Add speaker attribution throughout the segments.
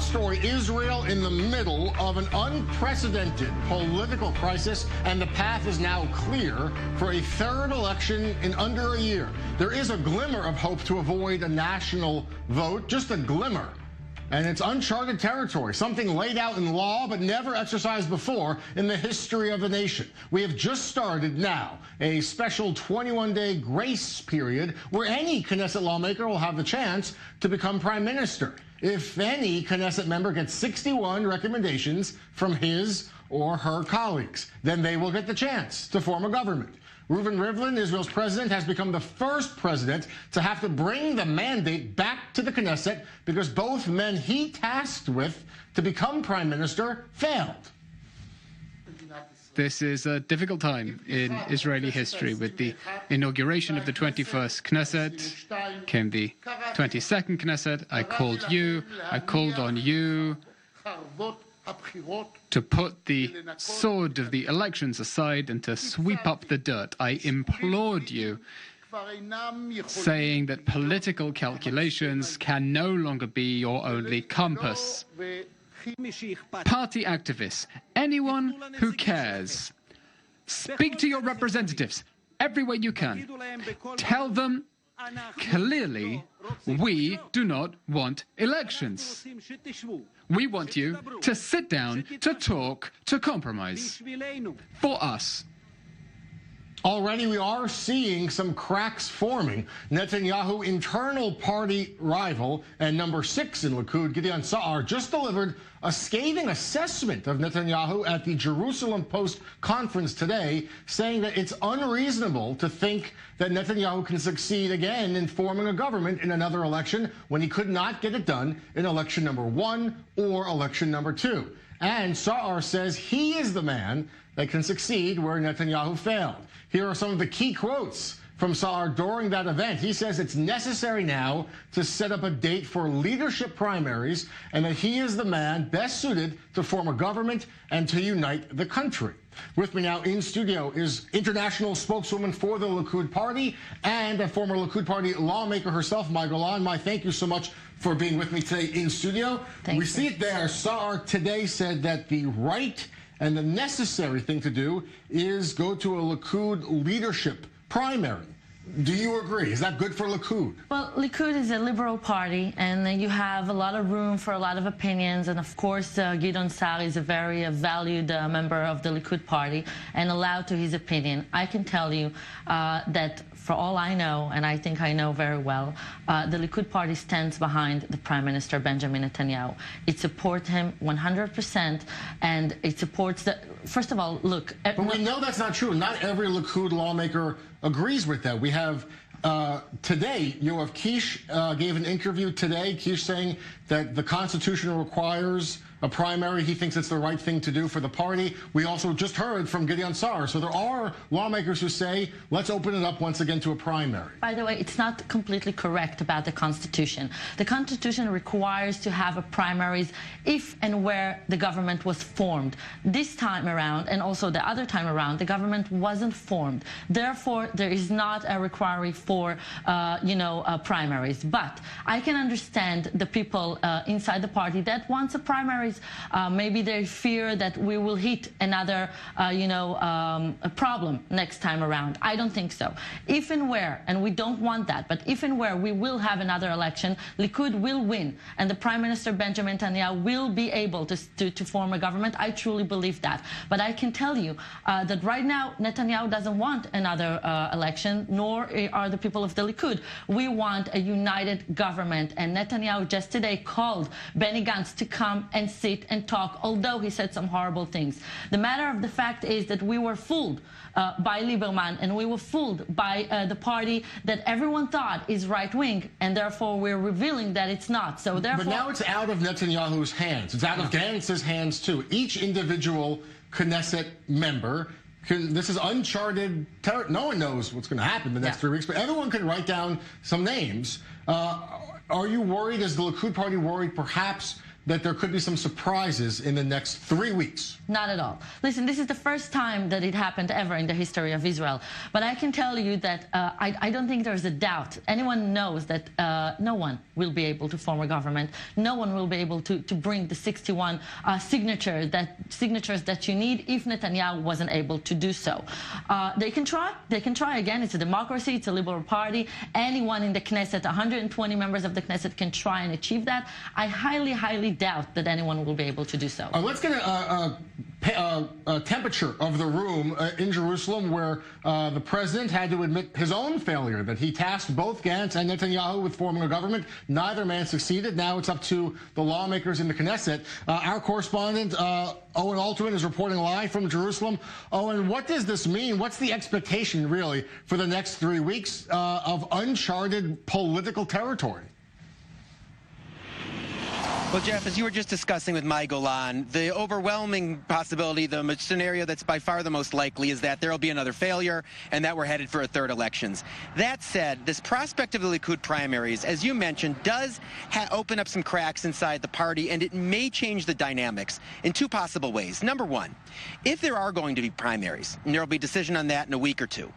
Speaker 1: story. Israel in the middle of an unprecedented political crisis, and the path is now clear for a third election in under a year. There is a glimmer of hope to avoid a national vote, just a glimmer. And it's uncharted territory, something laid out in law but never exercised before in the history of the nation. We have just started now a special 21-day grace period where any Knesset lawmaker will have the chance to become prime minister. If any Knesset member gets 61 recommendations from his or her colleagues, then they will get the chance to form a government. Reuven Rivlin, Israel's president, has become the first president to have to bring the mandate back to the Knesset because both men he tasked with to become prime minister failed.
Speaker 2: This is a difficult time in Israeli history. With the inauguration of the 21st Knesset came the 22nd Knesset. I called on you to put the sword of the elections aside and to sweep up the dirt. I implored you, saying that political calculations can no longer be your only compass. Party activists, anyone who cares, speak to your representatives everywhere you can. Tell them clearly we do not want elections. We want you to sit down, to talk, to compromise. For us.
Speaker 1: Already we are seeing some cracks forming. Netanyahu internal party rival and number 6 in Likud, Gideon Saar, just delivered a scathing assessment of Netanyahu at the Jerusalem Post conference today, saying that it's unreasonable to think that Netanyahu can succeed again in forming a government in another election when he could not get it done in election number 1 or election number 2. And Saar says he is the man that can succeed where Netanyahu failed. Here are some of the key quotes from Saar during that event. He says it's necessary now to set up a date for leadership primaries and that he is the man best suited to form a government and to unite the country. With me now in studio is international spokeswoman for the Likud party and a former Likud party lawmaker herself, Golan. Thank you so much for being with me today in studio. We see it there. Saar today said that the right and the necessary thing to do is go to a Likud leadership primary. Do you agree? Is that good for Likud?
Speaker 3: Well, Likud is a liberal party, and you have a lot of room for a lot of opinions. And of course, Gideon Saar is a very valued member of the Likud party and allowed to his opinion. I can tell you that for all I know, and I think I know very well, the Likud party stands behind the Prime Minister Benjamin Netanyahu. It supports him 100%, and it supports the. First of all, look.
Speaker 1: But we know that's not true. Not every Likud lawmaker agrees with that. We have today, Yoav Kish gave an interview today. Kish saying that the Constitution requires a primary. He thinks it's the right thing to do for the party. We also just heard from Gideon Saar. So there are lawmakers who say, let's open it up once again to a primary.
Speaker 3: By the way, it's not completely correct about the Constitution. The Constitution requires to have a primaries if and where the government was formed. This time around, and also the other time around, the government wasn't formed. Therefore, there is not a requirement for, primaries. But I can understand the people inside the party that wants a primary. Maybe they fear that we will hit another, a problem next time around. I don't think so. If and where, and we don't want that, but if and where we will have another election, Likud will win, and the Prime Minister Benjamin Netanyahu will be able to form a government. I truly believe that. But I can tell you that right now, Netanyahu doesn't want another election, nor are the people of the Likud. We want a united government, and Netanyahu just today called Benny Gantz to come and sit and talk, although he said some horrible things. The matter of the fact is that we were fooled by Lieberman, and we were fooled by the party that everyone thought is right-wing, and therefore we're revealing that it's not. So therefore,
Speaker 1: but now it's out of Netanyahu's hands. It's out of Gantz's hands, too. Each individual Knesset member, this is uncharted territory. No one knows what's going to happen the next 3 weeks, but everyone can write down some names. Are you worried, is the Likud party worried, perhaps, that there could be some surprises in the next 3 weeks?
Speaker 3: Not at all. Listen, this is the first time that it happened ever in the history of Israel. But I can tell you that I don't think there's a doubt. Anyone knows that no one will be able to form a government. No one will be able to bring the 61 signatures that you need if Netanyahu wasn't able to do so. They can try. They can try again. It's a democracy. It's a liberal party. Anyone in the Knesset, 120 members of the Knesset, can try and achieve that. I highly, highly doubt that anyone will be able to do so.
Speaker 1: Let's get a temperature of the room in Jerusalem, where the president had to admit his own failure, that he tasked both Gantz and Netanyahu with forming a government. Neither man succeeded. Now it's up to the lawmakers in the Knesset. Our correspondent, Owen Alterman, is reporting live from Jerusalem. Owen, what does this mean? What's the expectation, really, for the next 3 weeks of uncharted political territory?
Speaker 4: Well, Jeff, as you were just discussing with my Golan, the overwhelming possibility, the scenario that's by far the most likely, is that there will be another failure and that we're headed for a third elections. That said, this prospect of the Likud primaries, as you mentioned, does open up some cracks inside the party, and it may change the dynamics in two possible ways. Number one, if there are going to be primaries, and there will be a decision on that in a week or two,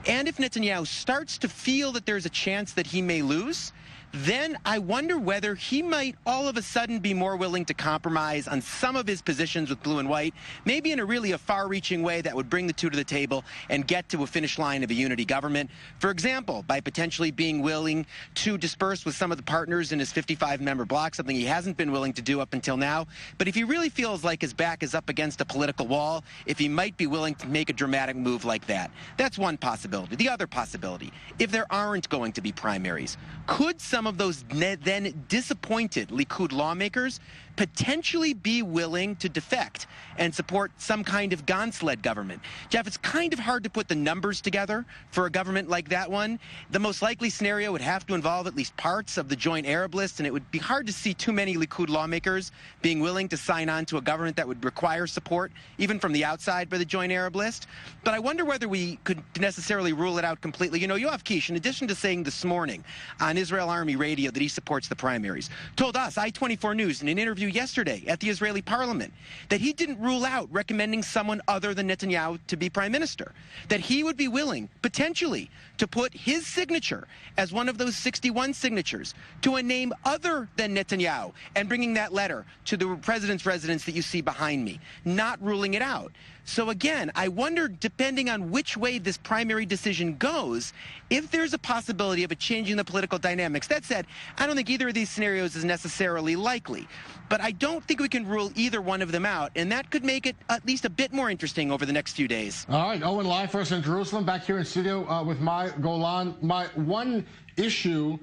Speaker 4: and if Netanyahu starts to feel that there's a chance that he may lose, then I wonder whether he might all of a sudden be more willing to compromise on some of his positions with blue and white, maybe in a far-reaching way that would bring the two to the table and get to a finish line of a unity government. For example, by potentially being willing to disperse with some of the partners in his 55-member bloc, something he hasn't been willing to do up until now. But if he really feels like his back is up against a political wall, if he might be willing to make a dramatic move like that. That's one possibility. The other possibility, if there aren't going to be primaries, could some of those then disappointed Likud lawmakers potentially be willing to defect and support some kind of Gantz-led government? Jeff, it's kind of hard to put the numbers together for a government like that one. The most likely scenario would have to involve at least parts of the joint Arab list, and it would be hard to see too many Likud lawmakers being willing to sign on to a government that would require support, even from the outside, by the joint Arab list. But I wonder whether we could necessarily rule it out completely. You know, Yoav Kish, in addition to saying this morning on Israel Army Radio that he supports the primaries, told us, i24NEWS, in an interview yesterday at the Israeli parliament, that he didn't rule out recommending someone other than Netanyahu to be prime minister, that he would be willing, potentially, to put his signature as one of those 61 signatures to a name other than Netanyahu, and bringing that letter to the president's residence that you see behind me, not ruling it out. So again, I wonder, depending on which way this primary decision goes, if there's a possibility of it changing the political dynamics. That said, I don't think either of these scenarios is necessarily likely. But I don't think we can rule either one of them out, and that could make it at least a bit more interesting over the next few days.
Speaker 1: All right, Owen, live for us in Jerusalem, back here in studio with my Golan. My one issue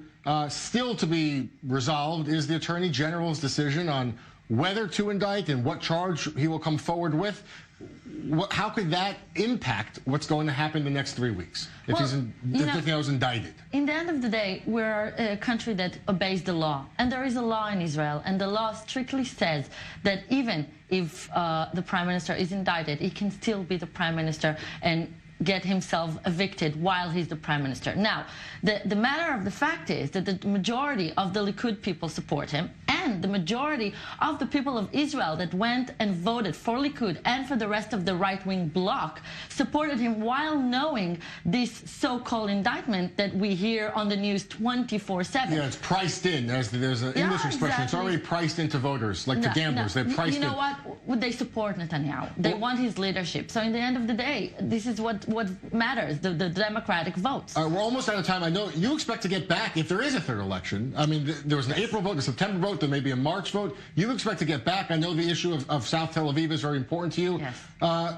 Speaker 1: still to be resolved is the Attorney General's decision on whether to indict and what charge he will come forward with. How could that impact what's going to happen the next 3 weeks if Netanyahu's indicted?
Speaker 3: In the end of the day, we're a country that obeys the law. And there is a law in Israel. And the law strictly says that even if the prime minister is indicted, he can still be the prime minister and get himself evicted while he's the prime minister. Now, the matter of the fact is that the majority of the Likud people support him, and the majority of the people of Israel that went and voted for Likud and for the rest of the right-wing bloc supported him while knowing this so-called indictment that we hear on the news 24/7.
Speaker 1: Yeah, it's priced in. There's an English expression. Exactly. It's already priced into voters, like the gamblers. They're priced in.
Speaker 3: You know what? They support Netanyahu. They want his leadership. So in the end of the day, this is what matters, the democratic votes.
Speaker 1: We're almost out of time. I know you expect to get back if there is a third election. I mean, there was an April vote, a September vote, there may be a March vote. You expect to get back. I know the issue of South Tel Aviv is very important to you.
Speaker 3: Yes.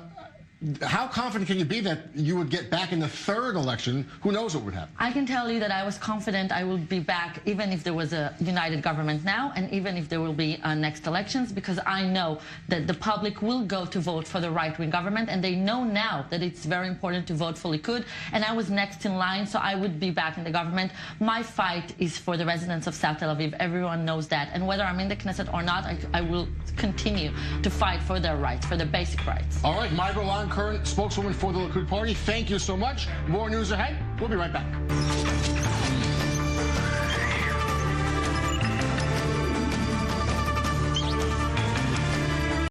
Speaker 1: How confident can you be that you would get back in the third election? Who knows what would happen?
Speaker 3: I can tell you that I was confident I would be back even if there was a united government now, and even if there will be next elections, because I know that the public will go to vote for the right-wing government, and they know now that it's very important to vote for Likud, and I was next in line, so I would be back in the government. My fight is for the residents of South Tel Aviv. Everyone knows that, and whether I'm in the Knesset or not, I will continue to fight for their rights, for their basic rights.
Speaker 1: All right, my Golan, current spokeswoman for the Likud Party, thank you so much. More news ahead. We'll be right back.